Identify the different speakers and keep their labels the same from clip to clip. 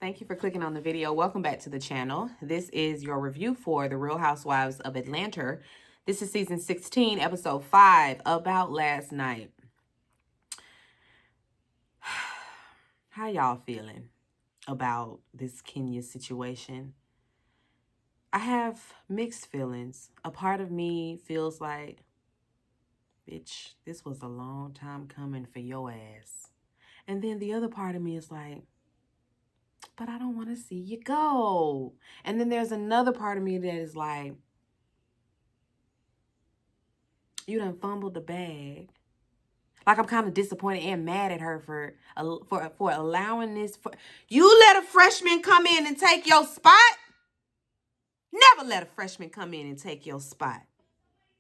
Speaker 1: Thank you for clicking on the video. Welcome back to the channel. This is your review for The Real Housewives of Atlanta. This is season 16, episode 5, about last night. How y'all feeling about this Kenya situation? I have mixed feelings. A part of me feels like, bitch, this was a long time coming for your ass. And then the other part of me is like, but I don't want to see you go. And then there's another part of me that is like, you done fumbled the bag. Like, I'm kind of disappointed and mad at her for allowing this. You let a freshman come in and take your spot? Never let a freshman come in and take your spot.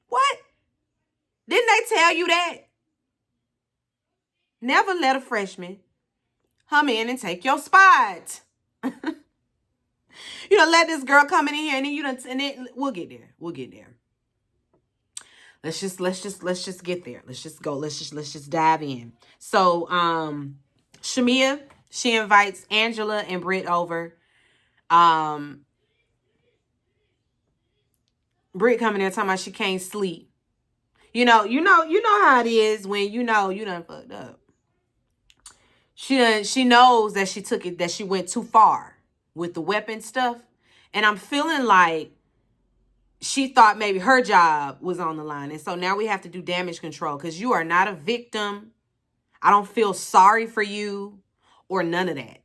Speaker 1: What? Didn't they tell you that? Never let a freshman come in and take your spot. You done let this girl come in here and then we'll get there. We'll get there. Let's just get there. Let's just go. Let's just dive in. So, Shamia, she invites Angela and Britt over. Britt coming there talking about she can't sleep. You know how it is when you done fucked up. She knows that she went too far with the weapon stuff. And I'm feeling like she thought maybe her job was on the line. And so now we have to do damage control because you are not a victim. I don't feel sorry for you or none of that.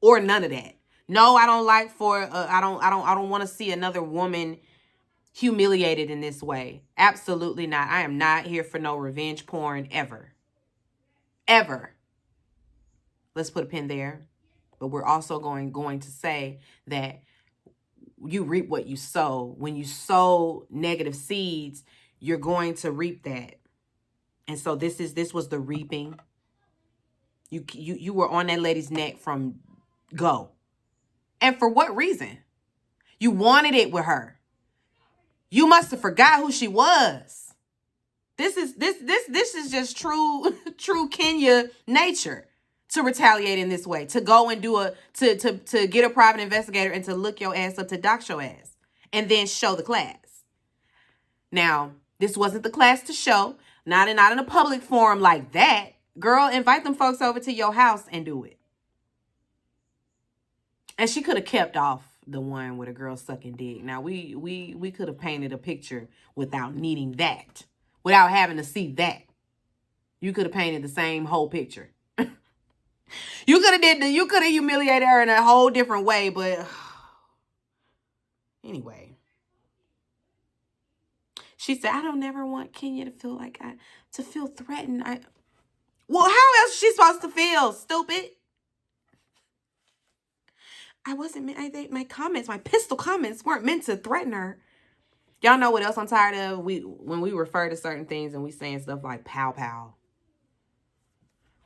Speaker 1: Or none of that. No, I don't like I don't want to see another woman humiliated in this way. Absolutely not. I am not here for no revenge porn ever. Ever. Let's put a pin there. But we're also going to say that you reap what you sow. When you sow negative seeds, you're going to reap that. And so this was the reaping. You were on that lady's neck from go. And for what reason? You wanted it with her. You must have forgot who she was. This is just true Kenya nature. To retaliate in this way, to go and to get a private investigator and to look your ass up, to dox your ass, and then show the class. Now, this wasn't the class to show, not in a public forum like that. Girl, invite them folks over to your house and do it. And she could have kept off the one with a girl sucking dick. Now, we could have painted a picture without needing that, without having to see that. You could have painted the same whole picture. You could have humiliated her in a whole different way, but anyway. She said, I don't never want Kenya to feel threatened. Well, how else is she supposed to feel, stupid? My pistol comments weren't meant to threaten her. Y'all know what else I'm tired of? When we refer to certain things and we saying stuff like pow pow.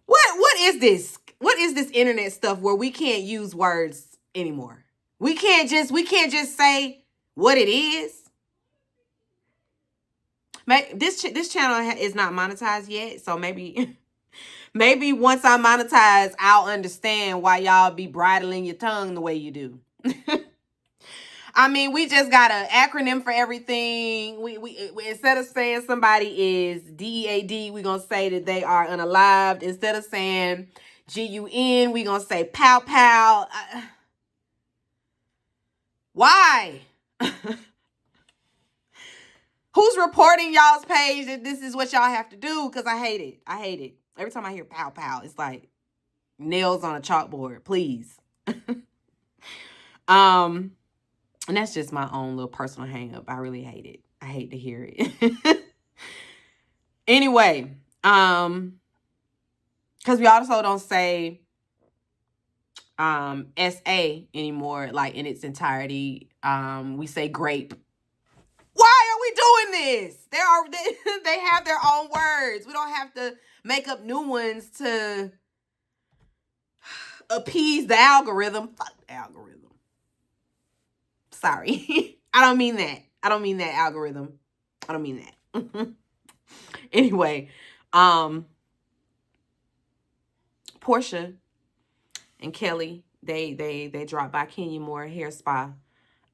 Speaker 1: What is this? What is this internet stuff where we can't use words anymore? We can't just say what it is. This channel is not monetized yet, so maybe once I monetize, I'll understand why y'all be bridling your tongue the way you do. I mean, we just got an acronym for everything. We instead of saying somebody is DEAD, we're going to say that they are unalived. Instead of saying GUN, we're going to say pow pow. Why? Who's reporting y'all's page that this is what y'all have to do? Because I hate it. I hate it. Every time I hear pow pow, it's like nails on a chalkboard. Please. And that's just my own little personal hang up. I really hate it. I hate to hear it. Anyway, because we also don't say SA anymore, like in its entirety. We say grape. Why are we doing this? They have their own words. We don't have to make up new ones to appease the algorithm. Fuck the algorithm. Sorry. I don't mean that. I don't mean that, algorithm. I don't mean that. Anyway, Portia and Kelly They dropped by Kenya Moore Hair Spa.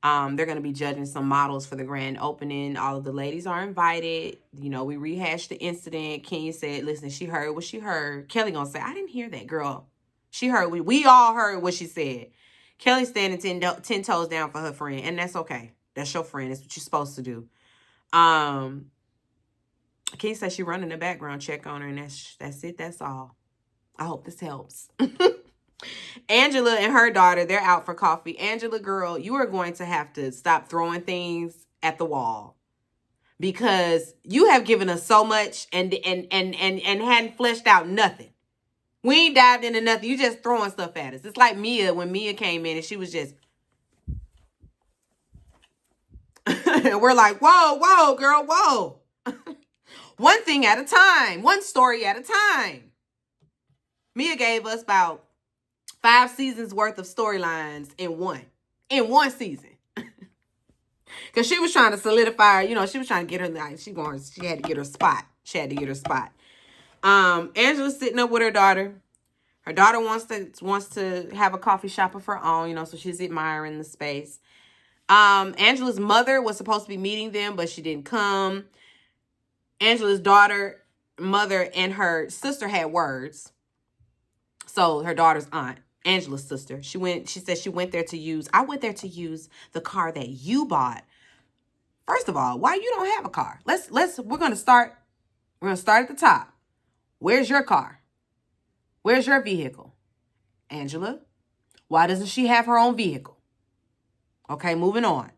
Speaker 1: They're going to be judging some models for the grand opening. All of the ladies are invited. You know, we rehashed the incident. Kenya said, listen, she heard what she heard. Kelly gonna say, I didn't hear that, girl. She heard, we all heard what she said. Kelly standing 10 toes down for her friend, and that's okay. That's your friend. That's what you're supposed to do. Kenya said she running a background check on her, and that's it. That's all. I hope this helps. Angela and her daughter, they're out for coffee. Angela, girl, you are going to have to stop throwing things at the wall, because you have given us so much and hadn't fleshed out nothing. We ain't dived into nothing. You just throwing stuff at us. It's like Mia, when Mia came in and she was just we're like, whoa, girl, whoa. One thing at a time, one story at a time. Mia gave us about 5 seasons worth of storylines in one season. Because she was trying to solidify, you know, she was trying to get her, like, she had to get her spot. Angela's sitting up with her daughter. Her daughter wants to have a coffee shop of her own, you know, so she's admiring the space. Angela's mother was supposed to be meeting them, but she didn't come. Angela's daughter, mother, and her sister had words. So her daughter's aunt, Angela's sister, she said she went there to use, I went there to use the car that you bought. First of all, why you don't have a car? We're going to start at the top. Where's your car? Where's your vehicle? Angela, why doesn't she have her own vehicle? Okay, moving on.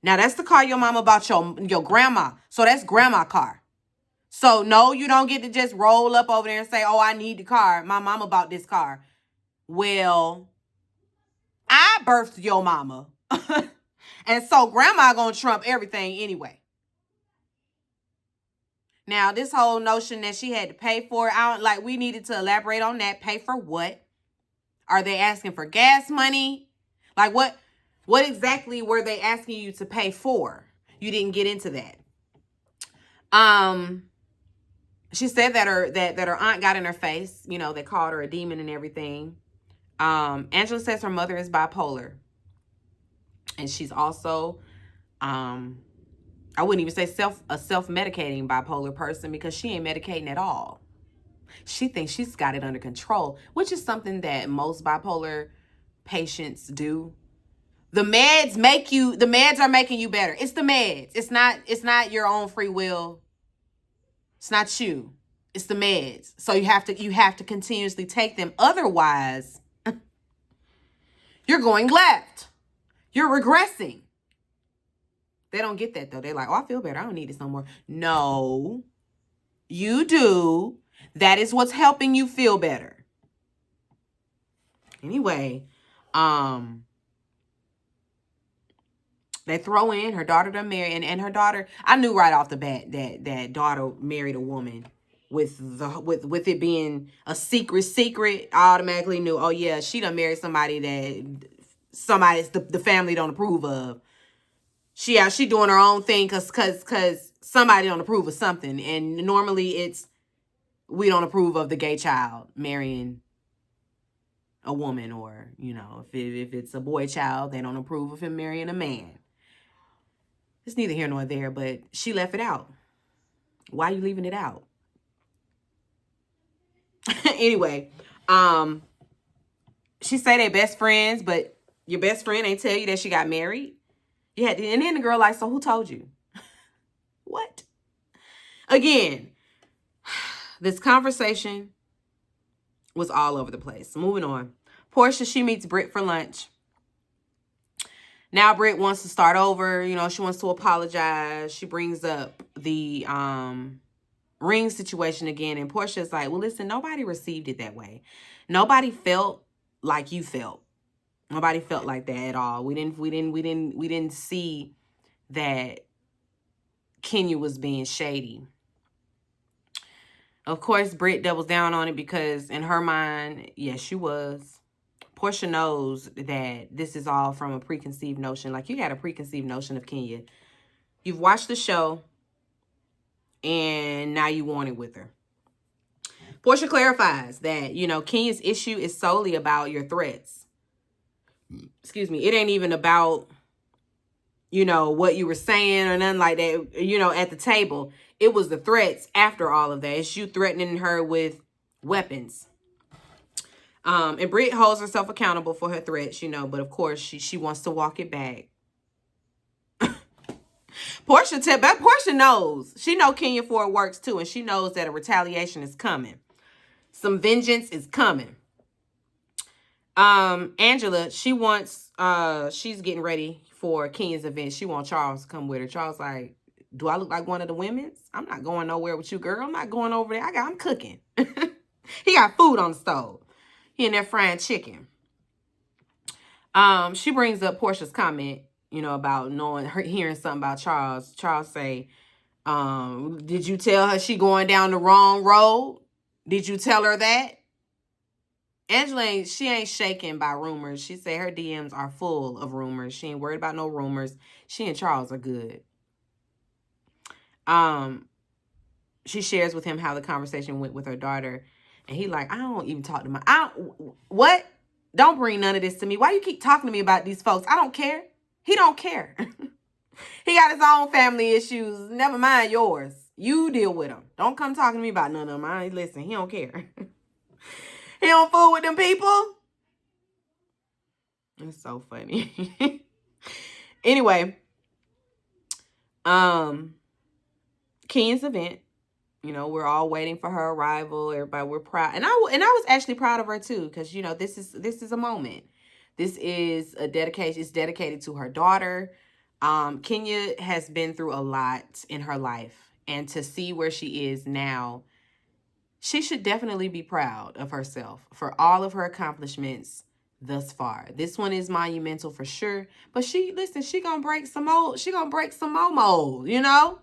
Speaker 1: Now, that's the car your mama bought your grandma. So that's grandma car. So, no, you don't get to just roll up over there and say, oh, I need the car. My mama bought this car. Well, I birthed your mama. And so grandma gonna trump everything anyway. Now, this whole notion that she had to pay for it, we needed to elaborate on that. Pay for what? Are they asking for gas money? Like, what exactly were they asking you to pay for? You didn't get into that. She said that her aunt got in her face. You know, they called her a demon and everything. Angela says her mother is bipolar. And she's also, I wouldn't even say a self-medicating bipolar person, because she ain't medicating at all. She thinks she's got it under control, which is something that most bipolar patients do. The meds are making you better. It's the meds. It's not your own free will. It's not you. It's the meds. So you have to continuously take them. Otherwise, you're going left. You're regressing. They don't get that, though. They're like, oh, I feel better. I don't need this no more. No, you do. That is what's helping you feel better. Anyway, they throw in her daughter to marry, and her daughter, I knew right off the bat that daughter married a woman. With it being a secret, I automatically knew, oh yeah, she done married somebody that the family don't approve of. She doing her own thing because somebody don't approve of something. And normally it's, we don't approve of the gay child marrying a woman, or, you know, if it's a boy child, they don't approve of him marrying a man. It's neither here nor there, but she left it out. Why are you leaving it out? Anyway, she say they best friends, but your best friend ain't tell you that she got married. Yeah, and then the girl like, so who told you? What? Again, this conversation was all over the place. Moving on. Portia, she meets Britt for lunch. Now Britt wants to start over. You know, she wants to apologize. She brings up the ring situation again, and Portia's like, well, listen, nobody received it that way. Nobody felt like you felt. Nobody felt like that at all. We didn't see that Kenya was being shady. Of course, Britt doubles down on it because in her mind, yes, she was. Portia knows that this is all from a preconceived notion. Like, you got a preconceived notion of Kenya. You've watched the show, and now you want it with her. Portia clarifies that, you know, Kenya's issue is solely about your threats. excuse me, it ain't even about, you know, what you were saying or nothing like that, you know, at the table. It was the threats after all of that. It's you threatening her with weapons. And Britt holds herself accountable for her threats, you know, but of course she wants to walk it back. Portia knows. She know Kenya Ford works too, and she knows that a retaliation is coming. Some vengeance is coming. Angela, she's getting ready for Kenya's event. She wants Charles to come with her. Charles like, do I look like one of the women's? I'm not going nowhere with you, girl. I'm not going over there. I'm cooking. He got food on the stove. He in there frying chicken. She brings up Portia's comment, you know, about hearing something about Charles. Charles say, did you tell her she going down the wrong road? Did you tell her that? Angela she ain't shaken by rumors. She said her DMs are full of rumors. She ain't worried about no rumors. She and Charles are good. She shares with him how the conversation went with her daughter. And he like, I don't even talk to what? Don't bring none of this to me. Why you keep talking to me about these folks? I don't care. He don't care. He got his own family issues. Never mind yours. You deal with them. Don't come talking to me about none of them. Listen, he don't care. He don't fool with them people. It's so funny. Anyway, Kenya's event. You know, we're all waiting for her arrival. Everybody, we're proud, and I was actually proud of her too, because you know this is a moment. This is a dedication. It's dedicated to her daughter. Kenya has been through a lot in her life, and to see where she is now, she should definitely be proud of herself for all of her accomplishments thus far. This one is monumental for sure. But she gonna break some mold. She gonna break some more mold, you know?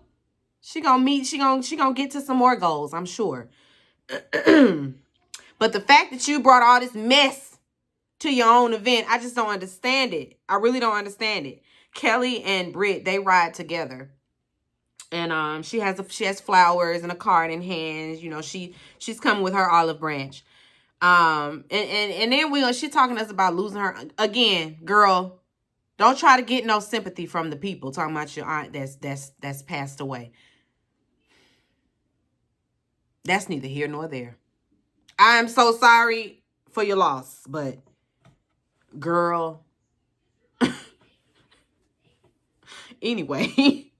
Speaker 1: She gonna get to some more goals, I'm sure. But the fact that you brought all this mess to your own event, I just don't understand it. I really don't understand it. Kelly and Britt, they ride together. And she has flowers and a card in hands. You know, she's coming with her olive branch. And then she talking to us about losing her again, girl. Don't try to get no sympathy from the people talking about your aunt that's passed away. That's neither here nor there. I'm so sorry for your loss, but girl. Anyway,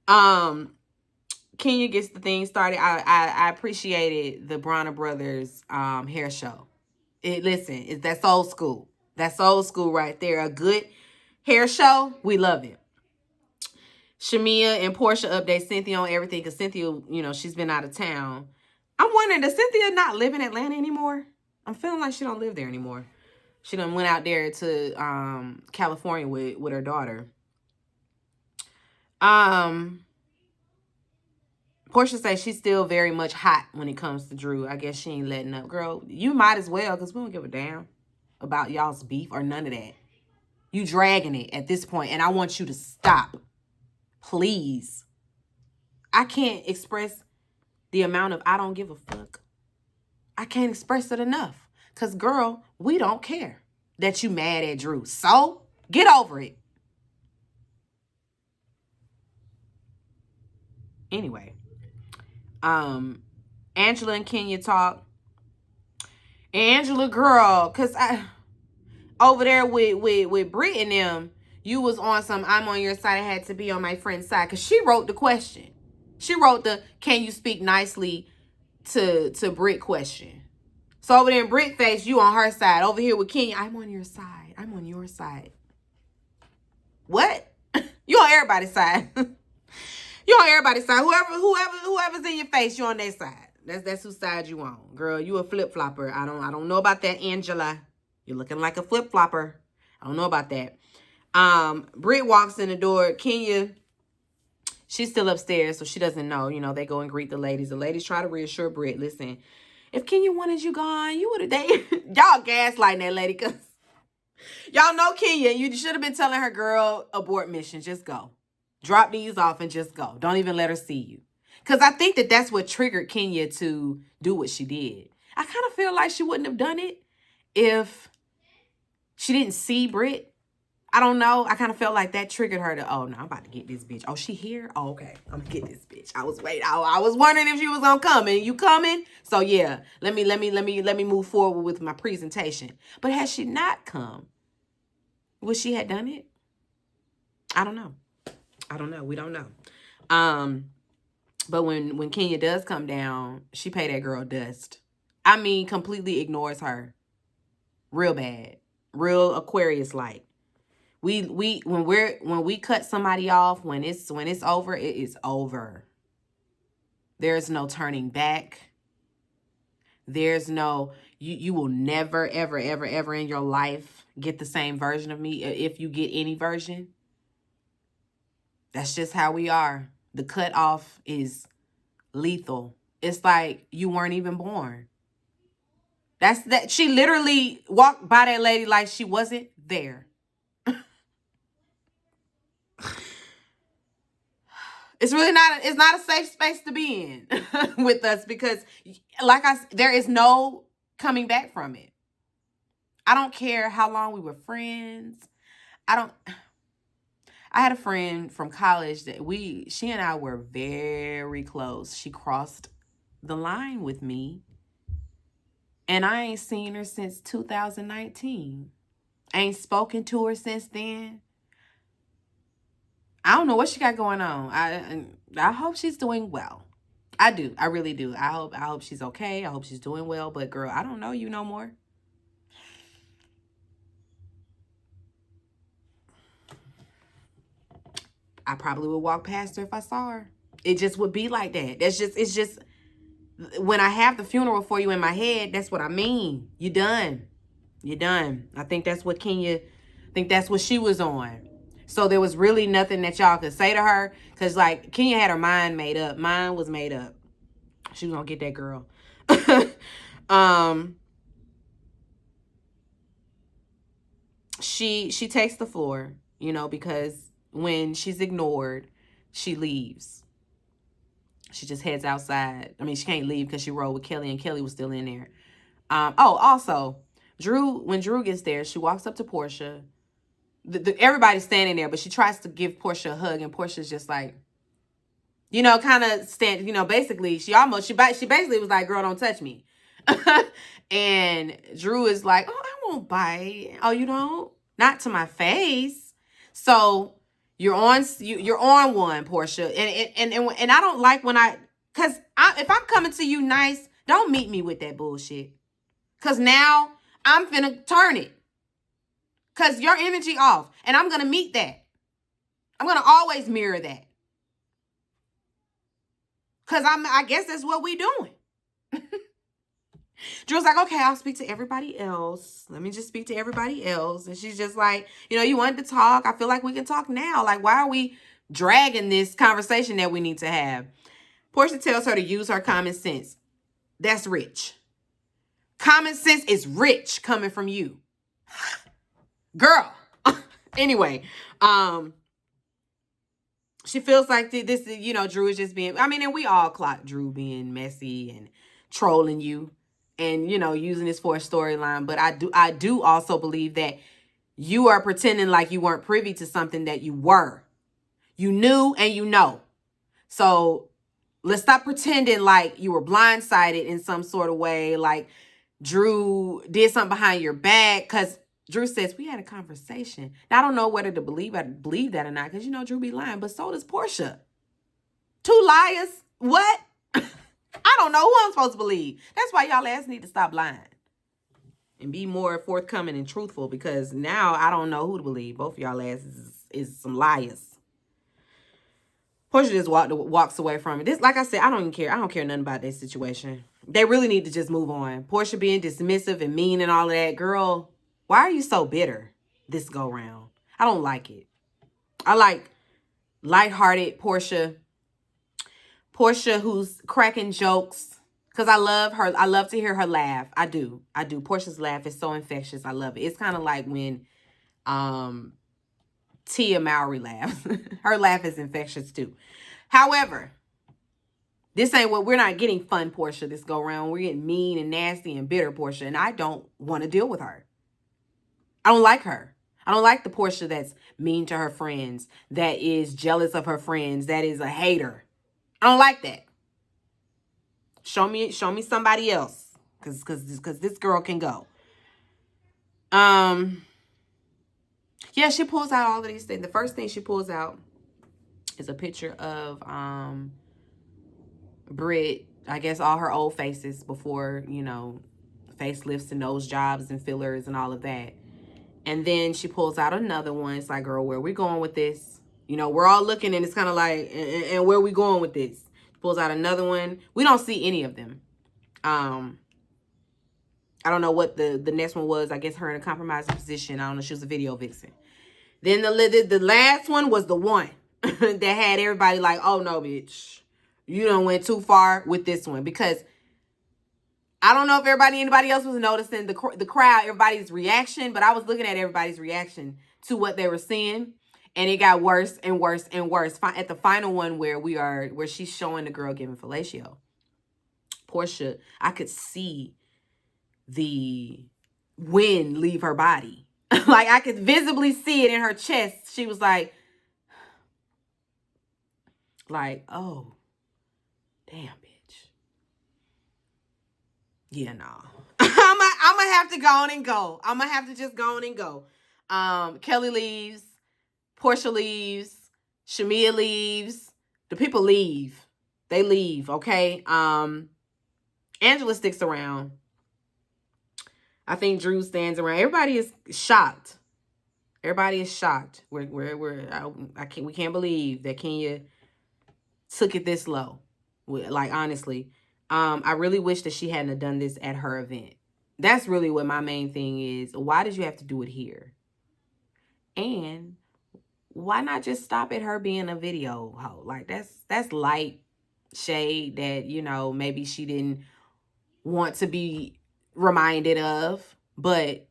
Speaker 1: Kenya gets the thing started. I appreciated the Bronner Brothers hair show. That's old school. That's old school right there. A good hair show. We love it. Shamia and Portia update Cynthia on everything because Cynthia, you know, she's been out of town. I'm wondering, does Cynthia not live in Atlanta anymore? I'm feeling like she don't live there anymore. She done went out there to California with her daughter. Portia says she's still very much hot when it comes to Drew. I guess she ain't letting up. Girl, you might as well, because we don't give a damn about y'all's beef or none of that. You dragging it at this point, and I want you to stop. Please. I can't express the amount of I don't give a fuck. I can't express it enough. Because, girl, we don't care that you mad at Drew. So, get over it. Anyway. Angela and Kenya talk. Angela, girl, because over there with Britt and them, you was on some I'm on your side, I had to be on my friend's side. Because she wrote the question. She wrote the can you speak nicely to Britt question. So over there in Britt face, you on her side. Over here with Kenya, I'm on your side. I'm on your side. What? You on everybody's side. You on everybody's side. Whoever's in your face, you on their side. That's whose side you on. Girl, you a flip-flopper. I don't know about that, Angela. You're looking like a flip-flopper. I don't know about that. Britt walks in the door. Kenya, she's still upstairs, so she doesn't know. You know, they go and greet the ladies. The ladies try to reassure Britt, listen, if Kenya wanted you gone, you would have dated. Y'all gaslighting that lady, because y'all know Kenya. You should have been telling her, girl, abort mission. Just go. Drop these off and just go. Don't even let her see you. Because I think that's what triggered Kenya to do what she did. I kind of feel like she wouldn't have done it if she didn't see Brit. I don't know. I kind of felt like that triggered her to, oh no, I'm about to get this bitch. Oh, she here? Oh, okay. I'm gonna get this bitch. I was waiting. I was wondering if she was gonna come. And you coming? So yeah, let me move forward with my presentation. But had she not come, would she have done it? I don't know. We don't know. But when Kenya does come down, she pay that girl dust. I mean, completely ignores her. Real bad. Real Aquarius like. When we cut somebody off, when it's over, it is over. There's no turning back. There's no, you will never, ever, ever, ever in your life get the same version of me, if you get any version. That's just how we are. The cutoff is lethal. It's like you weren't even born. That's that. She literally walked by that lady like she wasn't there. It's really not. It's not a safe space to be in with us because, there is no coming back from it. I don't care how long we were friends. I had a friend from college that she and I were very close. She crossed the line with me, and I ain't seen her since 2019. I ain't spoken to her since then. I don't know what she got going on. I hope she's doing well. I do. I really do. I hope she's okay. I hope she's doing well. But girl, I don't know you no more. I probably would walk past her if I saw her. It just would be like that. It's just when I have the funeral for you in my head, that's what I mean. You done. You're done. I think that's what she was on. So there was really nothing that y'all could say to her. Because, like, Kenya had her mind made up. Mine was made up. She was going to get that girl. She takes the floor, because when she's ignored, she leaves. She just heads outside. I mean, she can't leave because she rode with Kelly, and Kelly was still in there. Also, when Drew gets there, she walks up to Portia. Everybody's standing there, but she tries to give Portia a hug, and Portia's just like, kind of stand, basically, she basically was like, girl, don't touch me. And Drew is like, oh, I won't bite. Oh, you don't? Not to my face. So you're on one, Portia. And I don't like if I'm coming to you nice, don't meet me with that bullshit. Because now I'm finna turn it. Because your energy off. And I'm going to meet that. I'm going to always mirror that. Because I guess that's what we doing. Drew's like, okay, I'll speak to everybody else. Let me just speak to everybody else. And she's just like, you wanted to talk. I feel like we can talk now. Like, why are we dragging this conversation that we need to have? Portia tells her to use her common sense. That's rich. Common sense is rich coming from you. Girl. Anyway, she feels like this, Drew is just being, and we all clock Drew being messy and trolling you and, using this for a storyline. But I do also believe that you are pretending like you weren't privy to something that you were. You knew and So let's stop pretending like you were blindsided in some sort of way, like Drew did something behind your back, because Drew says, we had a conversation. Now, I don't know whether to believe that or not, because, Drew be lying, but so does Portia. Two liars? What? I don't know who I'm supposed to believe. That's why y'all ass need to stop lying and be more forthcoming and truthful, because now I don't know who to believe. Both of y'all asses is some liars. Portia just walks away from it. This, like I said, I don't even care. I don't care nothing about this situation. They really need to just move on. Portia being dismissive and mean and all of that. Girl, why are you so bitter this go round? I don't like it. I like lighthearted Portia. Portia who's cracking jokes. Because I love her. I love to hear her laugh. I do. Portia's laugh is so infectious. I love it. It's kind of like when Tia Mowry laughs. Her laugh is infectious too. However, we're not getting fun Portia this go round. We're getting mean and nasty and bitter Portia. And I don't want to deal with her. I don't like her. I don't like the Portia that's mean to her friends, that is jealous of her friends, that is a hater. I don't like that. Show me somebody else, cause this girl can go. Yeah, she pulls out all of these things. The first thing she pulls out is a picture of Brit, I guess all her old faces before, you know, facelifts and nose jobs and fillers and all of that. And then she pulls out another one. It's like, girl, where are we going with this? You know, we're all looking and it's kind of like, and where are we going with this? She pulls out another one. We don't see any of them. I don't know what the next one was. I guess her in a compromising position. I don't know. She was a video vixen. Then the last one was the one that had everybody like, oh no, bitch. You done went too far with this one. Because I don't know if anybody else was noticing the crowd, everybody's reaction, but I was looking at everybody's reaction to what they were seeing, and it got worse and worse and worse. At the final one where she's showing the girl giving fellatio, Portia, I could see the wind leave her body. Like I could visibly see it in her chest. She was like, oh, damn, bitch. Yeah, no. I'm gonna have to go on and go. I'm gonna have to just go on and go. Kelly leaves. Portia leaves. Shamia leaves. The people leave. They leave, okay? Angela sticks around. I think Drew stands around. Everybody is shocked. Everybody is shocked. We can't believe that Kenya took it this low. Like, honestly. I really wish that she hadn't done this at her event. That's really what my main thing is. Why did you have to do it here? And why not just stop at her being a video hoe? Like, that's light shade that, you know, maybe she didn't want to be reminded of. But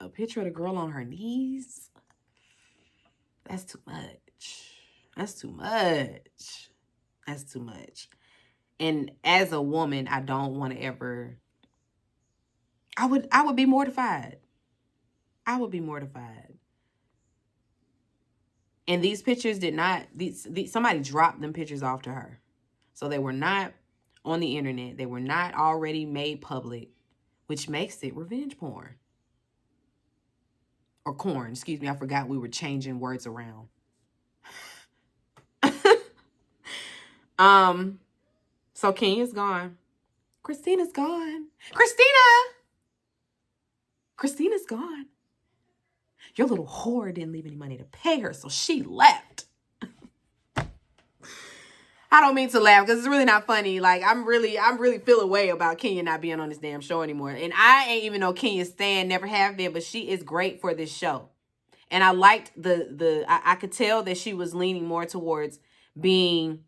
Speaker 1: a picture of the girl on her knees? That's too much. That's too much. That's too much. And as a woman, I don't want to ever... I would be mortified. I would be mortified. And these pictures did not... somebody dropped them pictures off to her. So they were not on the internet. They were not already made public, which makes it revenge porn. Or corn. Excuse me. I forgot we were changing words around. So Kenya's gone. Christina's gone. Christina's gone. Your little whore didn't leave any money to pay her, so she left. I don't mean to laugh because it's really not funny. Like, I'm really feel a way about Kenya not being on this damn show anymore. And I ain't even know Kenya's stand, never have been, but she is great for this show. And I liked I could tell that she was leaning more towards being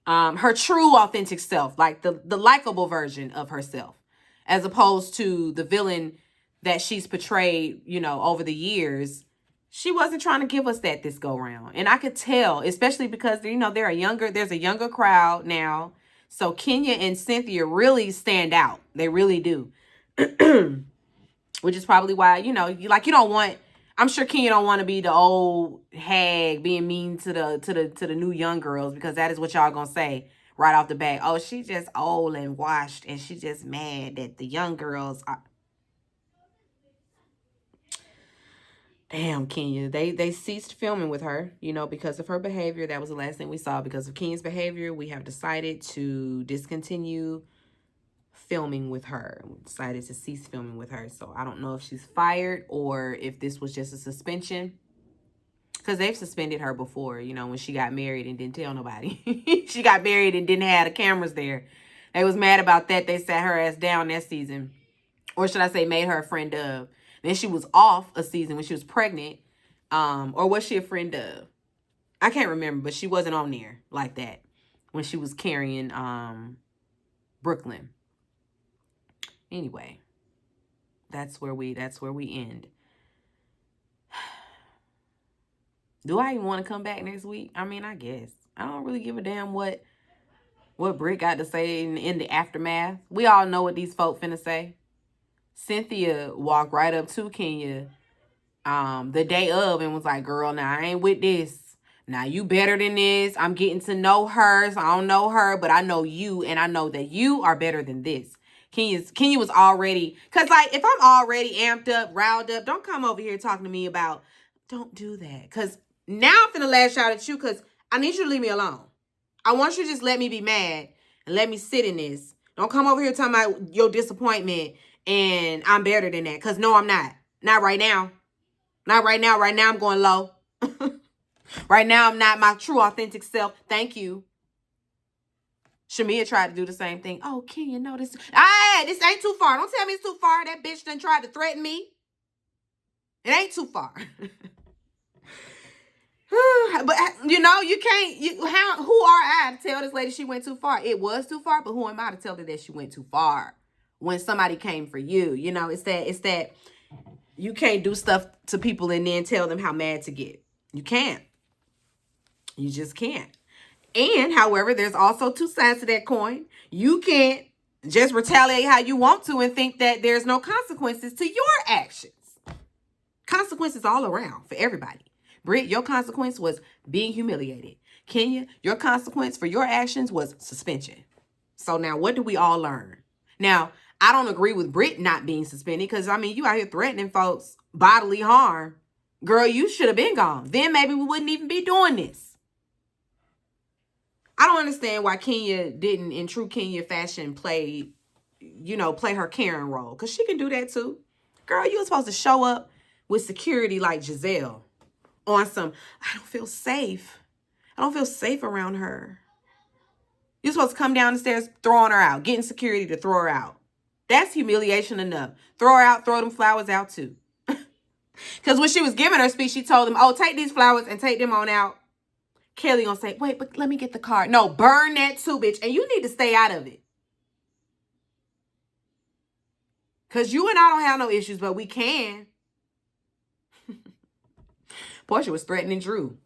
Speaker 1: her true authentic self, like the likable version of herself, as opposed to the villain that she's portrayed, you know, over the years. She wasn't trying to give us that this go round. And I could tell, especially because, you know, there's a younger crowd now. So Kenya and Cynthia really stand out. They really do. Which is probably why, you know, you don't want... I'm sure Kenya don't want to be the old hag being mean to the new young girls, because that is what y'all gonna say right off the bat. Oh, she just old and washed, and she just mad that the young girls are... Damn, Kenya. They ceased filming with her, you know, because of her behavior. That was the last thing we saw. Because of Kenya's behavior, we have decided to discontinue filming with her. We decided to cease filming with her. So I don't know if she's fired or if this was just a suspension. Because they've suspended her before, you know, when she got married and didn't tell nobody. She got married and didn't have the cameras there. They was mad about that. They sat her ass down that season. Or should I say made her a friend of. Then she was off a season when she was pregnant. Or was she a friend of? I can't remember, but she wasn't on there like that when she was carrying Brooklyn. Anyway, that's where we end. Do I even want to come back next week? I mean, I guess. I don't really give a damn what Britt got to say in the aftermath. We all know what these folk finna say. Cynthia walked right up to Kenya the day of and was like, girl, now I ain't with this. Now you better than this. I'm getting to know her. So I don't know her, but I know you, and I know that you are better than this. Kenya was already, because like if I'm already amped up, riled up, don't come over here talking to me about, don't do that. Because now I'm finna lash out at you because I need you to leave me alone. I want you to just let me be mad and let me sit in this. Don't come over here talking about your disappointment and I'm better than that. Because no, I'm not. Not right now. Not right now. Right now, I'm going low. Right now, I'm not my true, authentic self. Thank you. Shamia tried to do the same thing. Oh, Kenya, no, this ain't too far. Don't tell me it's too far. That bitch done tried to threaten me. It ain't too far. But you know, you can't. Who are I to tell this lady she went too far? It was too far, but who am I to tell her that she went too far when somebody came for you? You know, it's that you can't do stuff to people and then tell them how mad to get. You can't. You just can't. And however, there's also two sides to that coin. You can't just retaliate how you want to and think that there's no consequences to your actions. Consequences all around for everybody. Britt, your consequence was being humiliated. Kenya, your consequence for your actions was suspension. So now what do we all learn? Now, I don't agree with Britt not being suspended because, I mean, you out here threatening folks bodily harm. Girl, you should have been gone. Then maybe we wouldn't even be doing this. I don't understand why Kenya didn't, in true Kenya fashion, play her Karen role. Because she can do that too. Girl, you were supposed to show up with security like Giselle. On some, I don't feel safe. I don't feel safe around her. You're supposed to come down the stairs throwing her out, getting security to throw her out. That's humiliation enough. Throw her out, throw them flowers out too. Because when she was giving her speech, she told them, oh, take these flowers and take them on out. Kelly gonna say, wait, but let me get the card. No, burn that too, bitch. And you need to stay out of it. Because you and I don't have no issues, but we can. Portia was threatening Drew.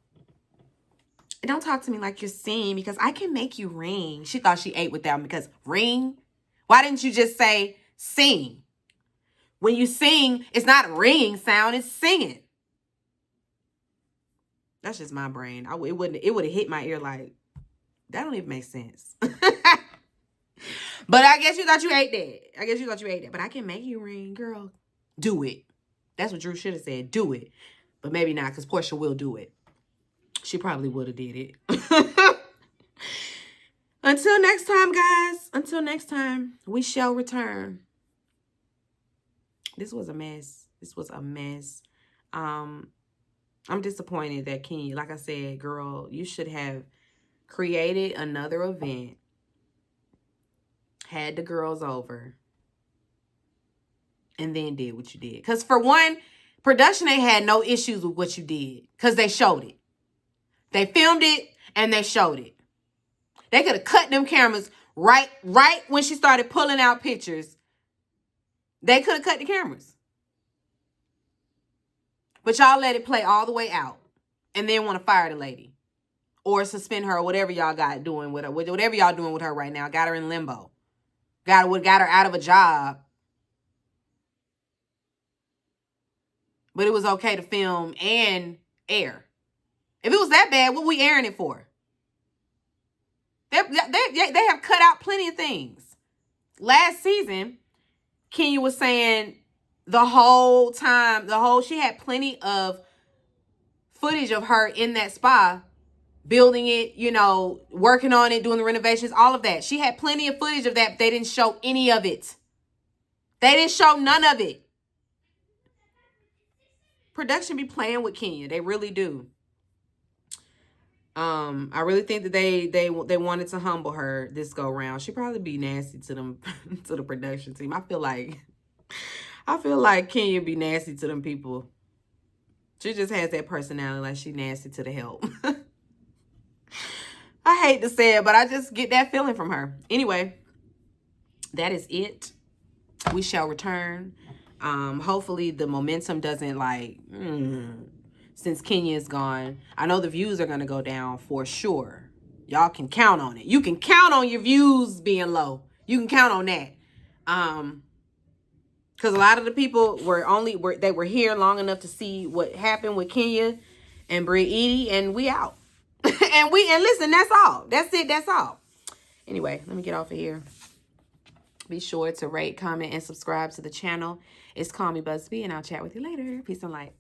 Speaker 1: Don't talk to me like you're singing because I can make you ring. She thought she ate with them because ring? Why didn't you just say sing? When you sing, it's not a ringing sound, it's singing. That's just my brain. It would have hit my ear like, that don't even make sense. But I guess you thought you ate that. But I can make you ring, girl. Do it. That's what Drew should have said. Do it. But maybe not, because Portia will do it. She probably would have did it. Until next time, guys. Until next time, we shall return. This was a mess. I'm disappointed that Kenya, like I said, girl, you should have created another event. Had the girls over. And then did what you did. Because for one, production ain't had no issues with what you did. Because they showed it. They filmed it and they showed it. They could have cut them cameras right when she started pulling out pictures. They could have cut the cameras. But y'all let it play all the way out. And then want to fire the lady. Or suspend her or whatever y'all got doing with her. Whatever y'all doing with her right now. Got her in limbo. Got her out of a job. But it was okay to film and air. If it was that bad, what we airing it for? They have cut out plenty of things. Last season, Kenya was saying the whole time, she had plenty of footage of her in that spa, building it, working on it, doing the renovations, all of that. She had plenty of footage of that, but they didn't show any of it. They didn't show none of it. Production be playing with Kenya. They really do. I really think that they wanted to humble her this go round. She'd probably be nasty to them, to the production team. I feel like Kenya be nasty to them people. She just has that personality, like she nasty to the help. I hate to say it, but I just get that feeling from her. Anyway, that is it. We shall return. Hopefully the momentum doesn't since Kenya is gone. I know the views are going to go down for sure. Y'all can count on it. You can count on your views being low. You can count on that. Because a lot of the people they were here long enough to see what happened with Kenya and Brie Edie, and we out. and listen, that's all. That's it. That's all. Anyway, let me get off of here. Be sure to rate, comment, and subscribe to the channel. It's Call Me Busby, and I'll chat with you later. Peace and light.